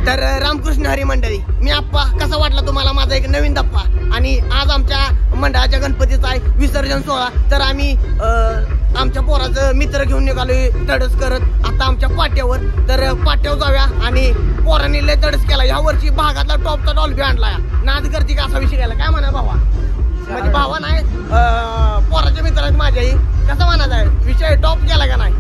तर रामकृष्ण हरी मंडळी, मी आप्पा. कसा वाटला तुम्हाला माझा एक नवीन धप्पा? आणि आज आमच्या मंडळाच्या गणपतीचा आहे विसर्जन सोहळा. तर आम्ही आमच्या पोराचं मित्र घेऊन निघालोय तडस करत आता आमच्या पाट्यावर. तर पाट्यावर जाऊया. आणि पोरांनी लय तडस केला. ह्या वर्षी भागातला टॉपचा डॉल्फी आणलाय. नाद करते का असा विषय केला. काय म्हणा भावा? म्हणजे भावा नाही, पोराच्या मित्र आहेत माझ्याही. कसा म्हणायचा आहे विषय? टॉप केला का नाही?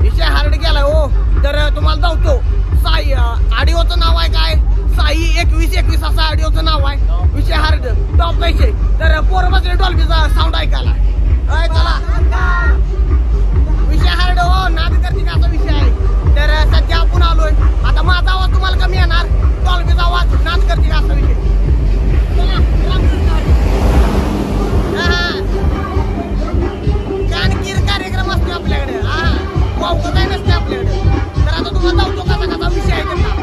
विषय हार्ड केलाय हो. तर तुम्हाला जाऊतो साई ऑडिओचं नाव आहे काय? साई 2121 असं ऑडिओचं नाव आहे. विषय हार्ड टॉप विषय. तर पोरं बसले डॉल्फीचा साऊंड ऐकायला. चला विषय हार्ड हो. नाद करते का असा विषय आहे. तर सध्या आपण आलोय. आता माझा आवाज तुम्हाला कमी येणार. डॉल्फीचा आवाज नाद करते का असा विषय. कानकीर कार्यक्रम असतो आपल्याकडे. वावकताही नसते आपल्याकडे. तर आता तुम्हाला जाऊतो कसा कसा विषय आहे त्यांना.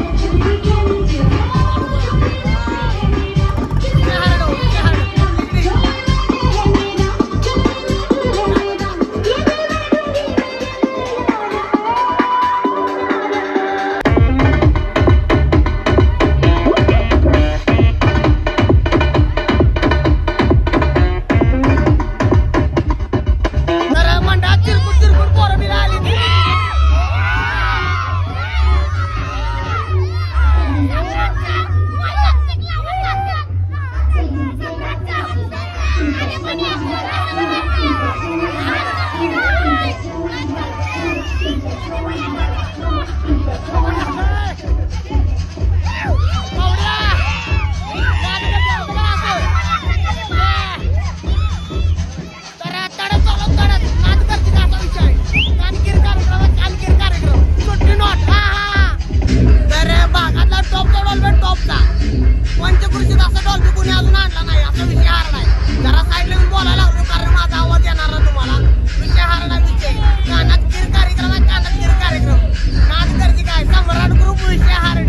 पंचकृषीत असं डॉल्फी कोणी अजून आणला नाही. असा विषय हार नाही. जरा साईडला बोलायला लागलो कारण माझा आवाज येणार ना तुम्हाला. विषय हार नाही. विषय कानात किर कार्यक्रम आहे. कानात किर कार्यक्रम नाच करते काय सम्राट ग्रुप. विषय हार्ड.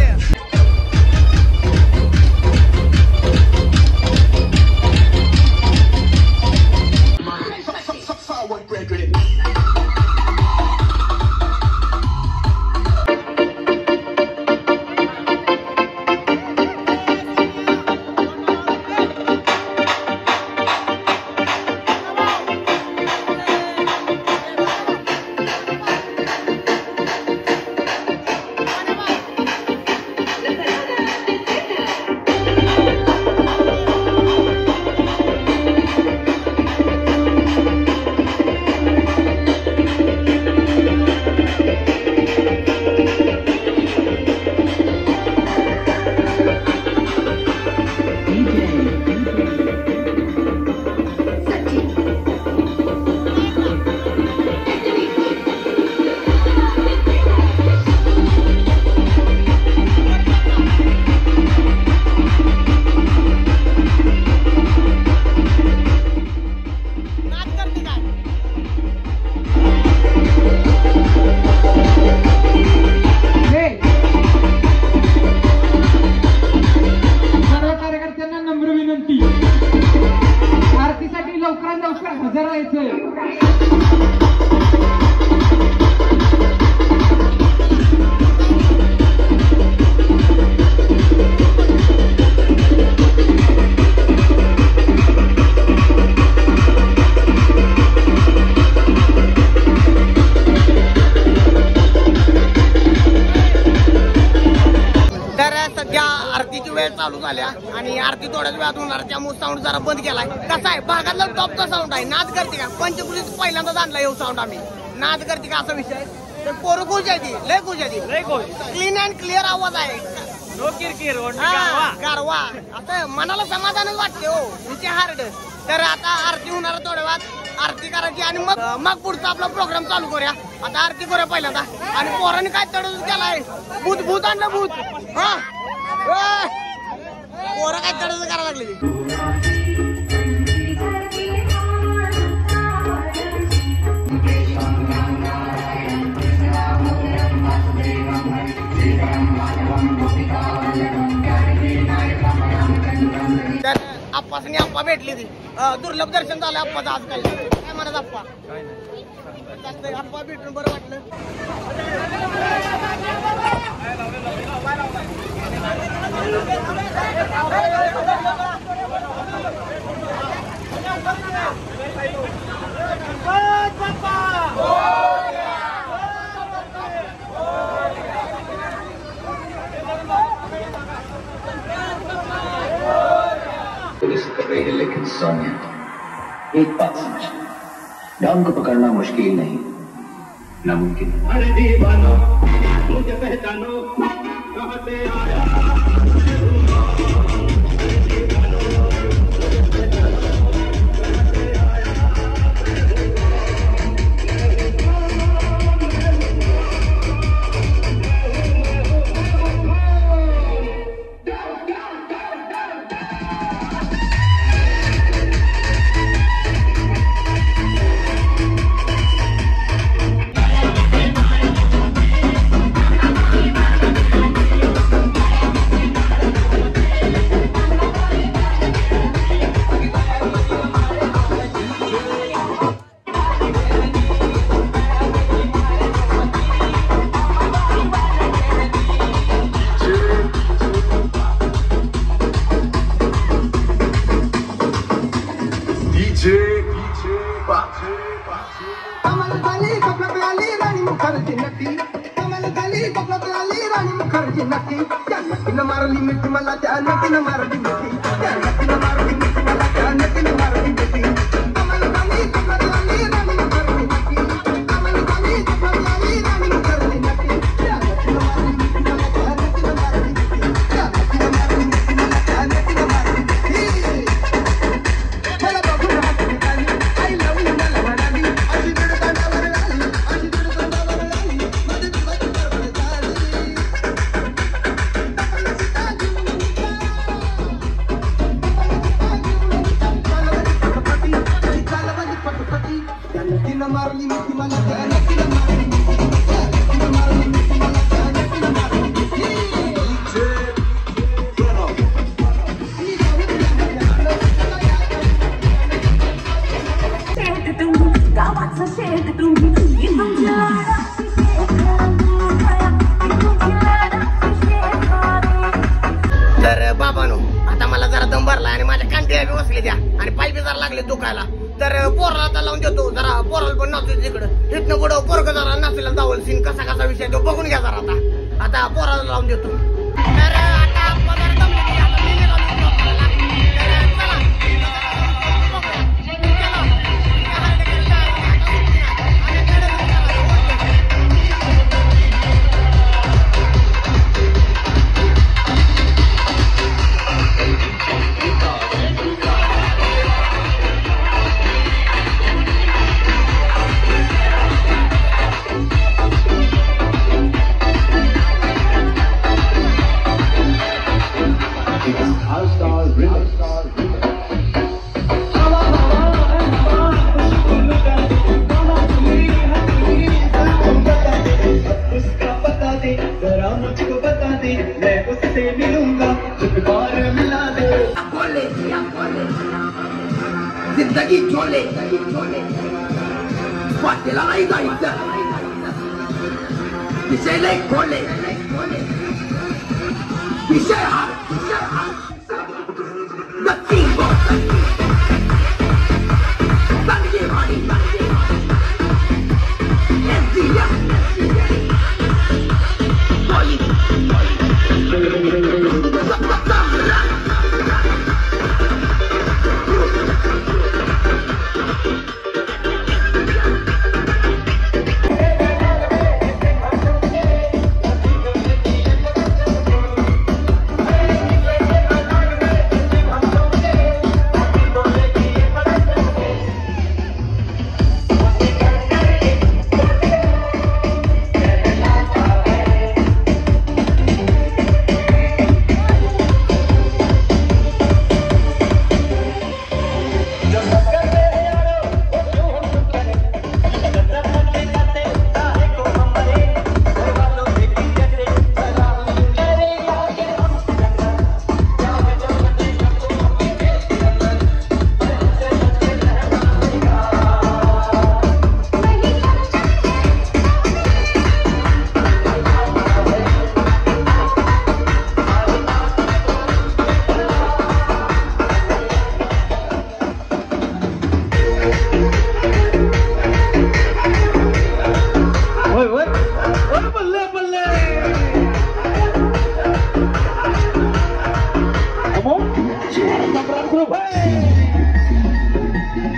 आरतीसाठी लवकरात लवकर हजर राहायचंय. सध्या आरतीची वेळ चालू झाल्या आणि आरती थोड्याच वेळात होणार. त्यामुळे साऊंड जरा बंद केलाय. कसा आहे भागातला टॉपचा साऊंड आहे. नाद करते का? पंचकृषीत पहिल्यांदाच आणला येऊ साऊंड आम्ही. नाद करते का असा विषय. तर पोरं खुश आहे ती. लय खुश आहे ती. क्लीन अँड क्लिअर आवाज आहे. गारवा आता मनाला समाधानच वाटते हो. विषय हार्ड. तर आता आरती होणार थोड्या वेळात. आरती करायची आणि मग पुढचा आपला प्रोग्राम चालू करूया. आता आरती करूया पहिल्यांदा. आणि पोरांनी काय तडजोड केलाय. भूत भूत आणलं भूत. हा पोरं काय तडजोड करायला लागली. तर आप्पासनी आप्पा भेटली ती. दुर्लभ दर्शन झालं आप्पाचं आजकाल. काय म्हणत आप्पा? आप्पा भेटून बरं वाटलं. पुलिस कर रही है, लेकिन सोनिया एक बात समझ, डॉन को पकड़ना मुश्किल नहीं, नामुमकिन। अरे दीवानो मुझे पहचानो, कहां से आया? कमल गली कपड़े वाली रानी मुखर्जी नटी, कमल गली कपड़े वाली रानी मुखर्जी नटी, क्या नटी न मारली मिठी मला, क्या नटी न मारली मिठी, क्या नटी न मारली मिठी मला, क्या नटी न मारली मिठी। कमल गली कपड़े वाली रानी मुखर्जी नटी, कमल गली कपड़े वाली रानी मुखर्जी नटी, क्या नटी न मारली मिठी मला, क्या नटी न मारली मिठी, क्या नटी न मारली मिठी मला, क्या नटी न मारली मिठी। मला बघून हसली गाणी, I love you मला म्हणाली, अशी बिडकांडावर आली, अशी बिडकांडावर आली, माझी दिवाची बरोबर झाली। मला सीता घेऊन निघा, चालवाली पटपटी, त्या नटीनं मारली मिठी मला, त्या नटीनं मारली मिठी, त्या नटीनं मारली मिठी मला, त्या नटीनं मारली मिठी। गावाचं शेत तुम्ही तुमच्या तर बाबानो, आता मला जरा दम भरला आणि माझ्या कांट्या बी बसले द्या आणि पाय बी जरा लागले दुखायला, तर पोराला आता लावून देतो जरा, पोराला पण नाचू तिकडं, इथनं पुढं पोरग जरा नाचलेला दावल सीन कसा कसा विषय तो बघून घ्या जरा, आता पोराला लावून देतो। तर आता आपण जरा दमले की आता मी निघालो पोराला. तर चला. जिंदगी झोले वाटेला नाही जायचं, विषय लय खोले, विषय हा नक्की सांगे वाणी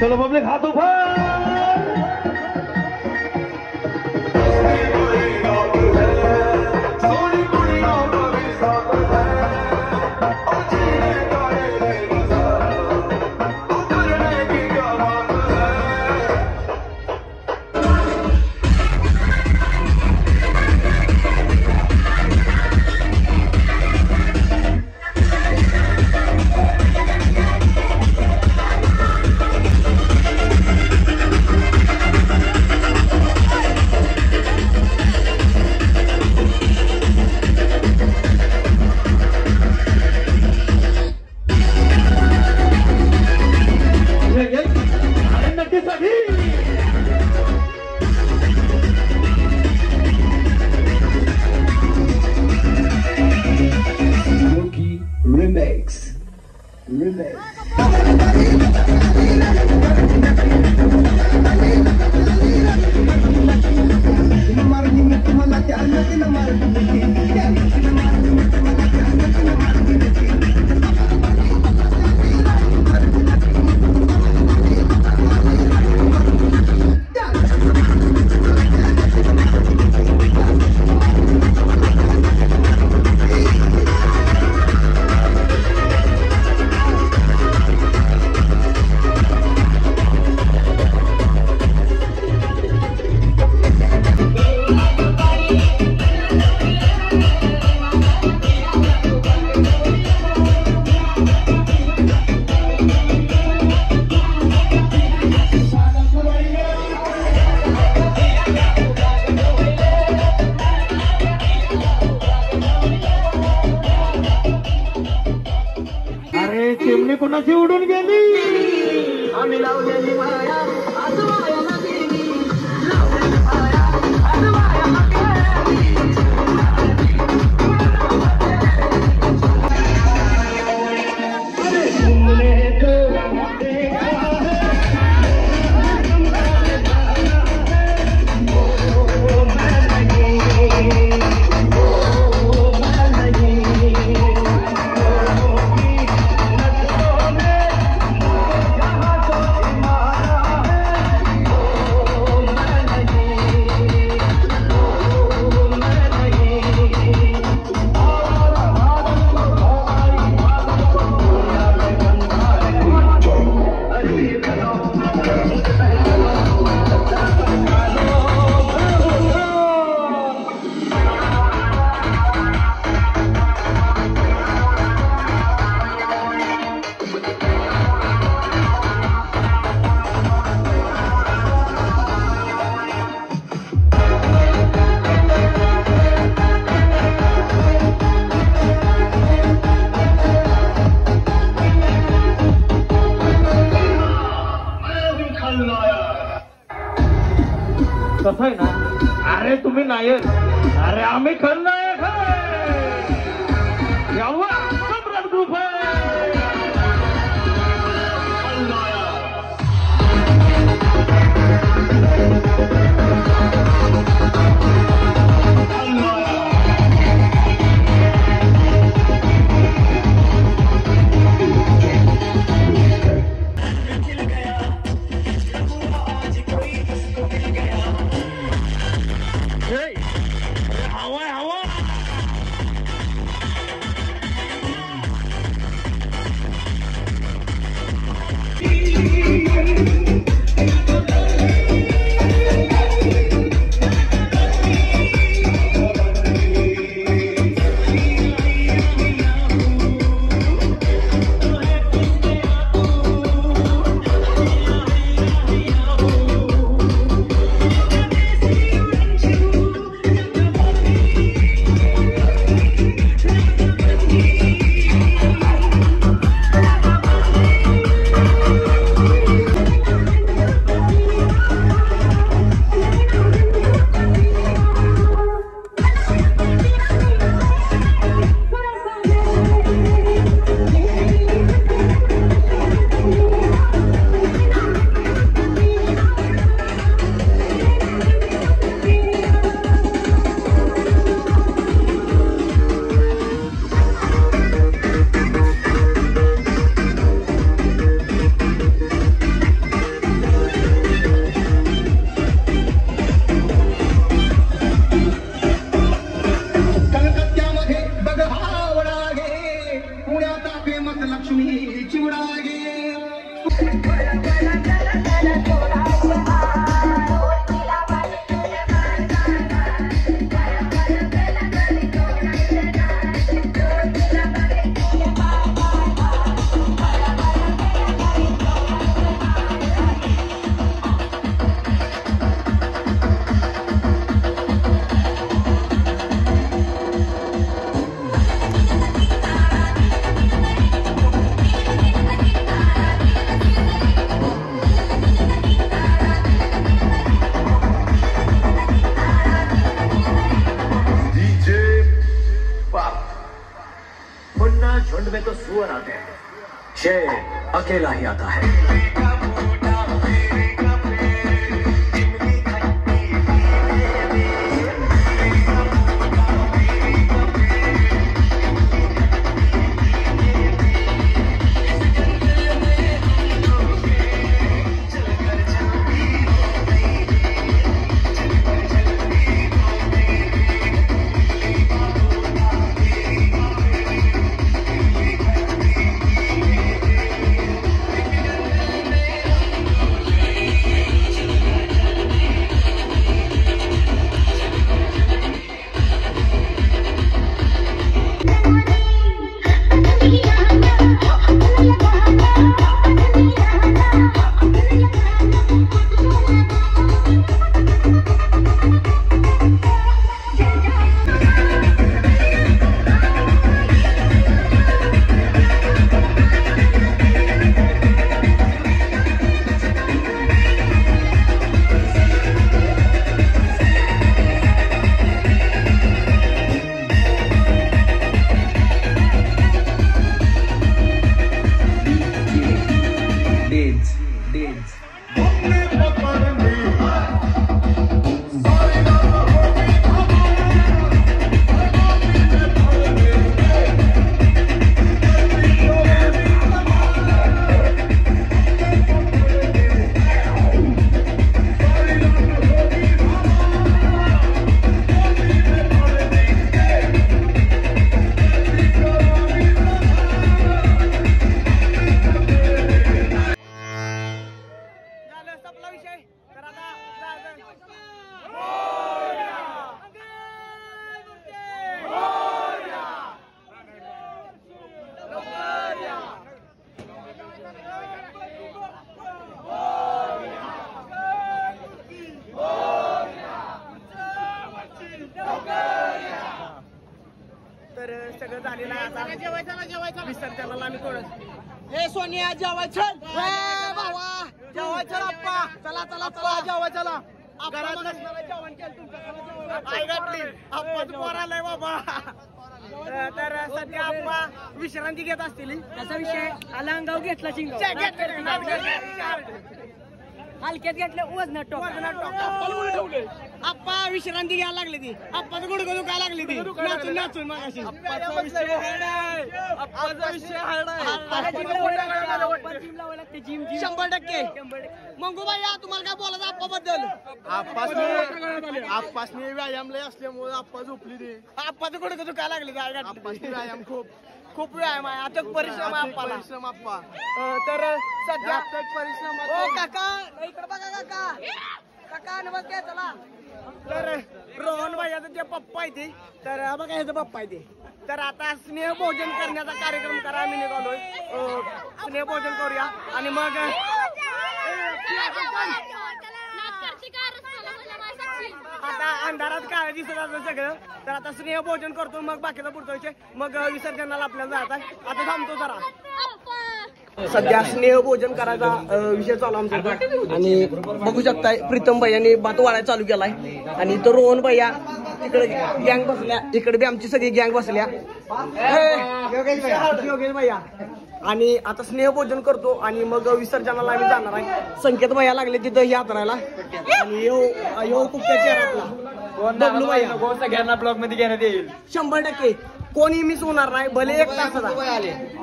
चलो पब्लिक हाथ ऊपर। चिमणी कोणाची उडून गेली? आम्ही लावलेली माया आजवायला गेली, लावलेली माया आजवायला गेली. अरे तुमने तो देखा कसं आहे ना, अरे तुम्ही नायक, अरे आम्ही खलनायक आहे. यावा सम्राट ग्रुप आहे. हवा मुन्ना झुंड में तो सुअर आते हैं, शेर अकेला ही आता है। तर सगळं झालेलं आहे आता जेवायचं विसर्जनाला आम्ही थोडं हे सोनिया जेवायचं भावा जेवायचं आप्पा चला चला चला जेवायचं जेवण केलं आप्पाचं पोर आलंय बाबा तर सध्या आप्पा विश्रांती घेत असतील त्याचा विषय आला अंगाव घेतला हलक्यात घेतलं वजनात टोक आप्पा विश्रांती घ्यायला लागली ती आप्पाचं गुडघं दुखायला लागली ती नाचून नाचून मागाशी शंभर टक्के मंगू भैया तुम्हाला काय बोलायचं आप्पा बद्दल आप्पासनी व्यायाम लय असल्यामुळे आप्पा झोपली ते आप्पाचं गुडघं दुखायला लागली आप्पासनी व्यायाम खूप व्यायाम आहे अथक परिश्रम आहे आप्पाला परिश्रम आप्पा तर सध्या परिश्रम ओ काका इकडे बघा काका काका नमस्ते चला तर रोहन भैयाचं ते पप्पा आहे ते तर बघा ह्याचं पप्पा आहे ते तर आता स्नेह भोजन करण्याचा कार्यक्रम करा आम्ही निघालोय स्नेह भोजन करूया आणि मग आता अंधारात काय दिसत असं सगळं तर आता स्नेह भोजन करतो मग बाकीचा पुढचा विषय मग विसर्जनाला आपल्याला जायचं आहे आता थांबतो जरा सध्या स्नेह भोजन करायचा विषय चालू आमचा आणि बघू शकताय प्रीतम भैयाने भात वाढायला चालू केलाय आणि तो रोहन भैया तिकडे गँग बसल्या इकडे बी आमची सगळी गँग बसल्या योगेश भैया आणि आता स्नेह भोजन करतो आणि मग विसर्जनाला आम्ही जाणार आहे संकेत भैया लागले तिथं यात्रायला आणि यो कुठच्या चेहऱ्यातला बबलू भैया सगळ्यांना ब्लॉग मध्ये घेण्यात येईल 100% कोणी मिस होणार नाही भले 1 तासाचा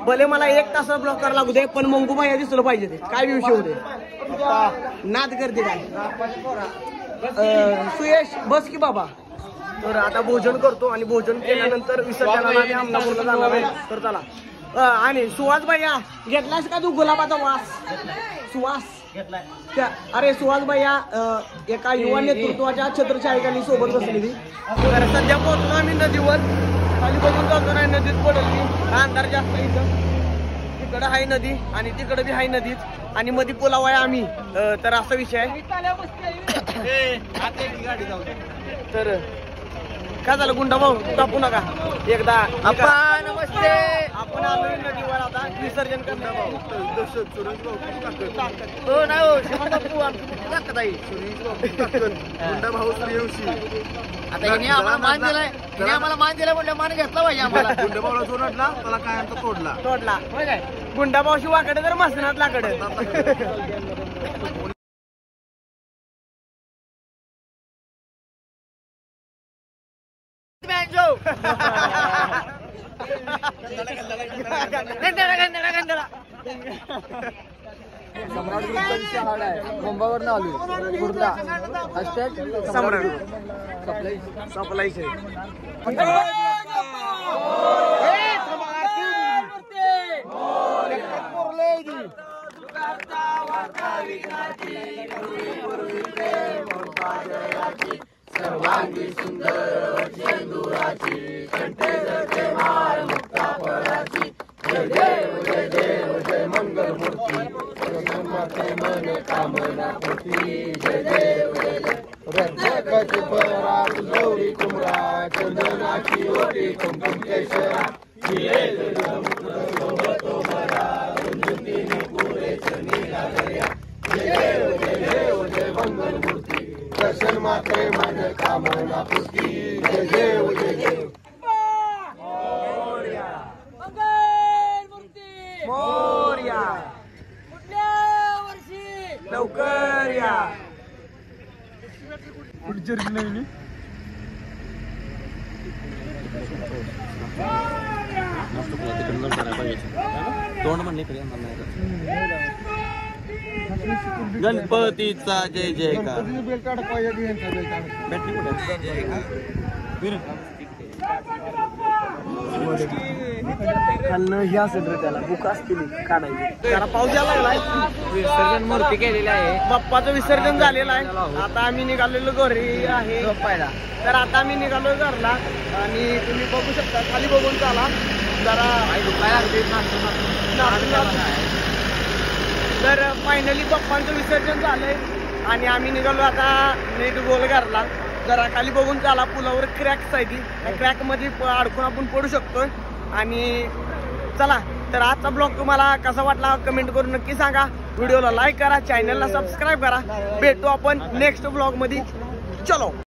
भले मला 1 तासाचा ब्लॉक करायला लागू दे पण मंगू भैया दिसलं पाहिजे ते काय विषय होते नाद करते काय सुयश बस की बाबा तर आता भोजन करतो आणि भोजन केल्यानंतर विसर्जनाला आम्ही अमनापूरला जाणार आहे तर चला आणि सुहास भैया घेतलास का तू गुलाबाचा वास सुहास घेतलाय अरे सुहास भैया एका युवा नेतृत्वाच्या छत्रछायेखाली सोबत बसलेली तर सध्या पोहोचलो आम्ही नदीवर खाली बघून जातो नाही नदीत पडली अंधार जास्त इथं तिकडं आहे नदी आणि तिकडं बी आहे नदीच आणि मध्ये पुलाव आहे आम्ही तर असा विषय आहे तर काय झालं गुंडा भाऊ कापू नका एकदा नमस्ते आपण आलो नदीवर आता विसर्जन करणार हो नाही हो आता हिने आम्हाला मान दिलाय म्हणलं मान घेतला पाहिजे आम्हाला गुंडबावळा जो नडला त्याला काय आमचा तोडला काय गुंडाबावशी वाकडे तर मसनात लाकडे सम्राट ग्रुपचा विषय हार्ड आहे मुंबईवर आलो कुर्ला हॅशटॅग सम्राट सप्लाय सर्वांगी सुंदर चेंदुराची कंठे जळते माळ मुक्ता फळाची जय देव जय मंगल मूर्ती माते मन कामना पूर्ती जय देव रत्नाकची परात गौरी कुमरा चंदनाची ओटी कुमकुम केशरा हिरे सोबतो भरा रुंजुतीने पुरे चरणीला दर्या जय देव जय मंगल मूर्ती दर्शन मात्रे मन कामना पूर्ती जय देव मोरया लवकर या गणपतीचा जय जयकार हे असेल रे त्याला बुक असतील काढायची जरा पाऊस यायला लागलाय विसर्जन मूर्ती केलेली आहे बाप्पाचं विसर्जन झालेलं आहे आता आम्ही निघालेलो घरी आहे तर आता आम्ही निघालो घरला आणि तुम्ही बघू शकता खाली बघून चाला जरा तर फायनली बाप्पांचं विसर्जन झालंय आणि आम्ही निघालो आता नीट गोल घरला जरा खाली बघून चाला पुलावर क्रॅक्स आहे ती त्या क्रॅक मध्ये अडकून आपण पडू शकतो आणि चला तर आजचा ब्लॉग तुम्हाला कसा वाटला कमेंट करून नक्की सांगा व्हिडिओला लाईक करा चॅनलला सबस्क्राईब करा भेटू आपण नेक्स्ट ब्लॉग मध्ये चलो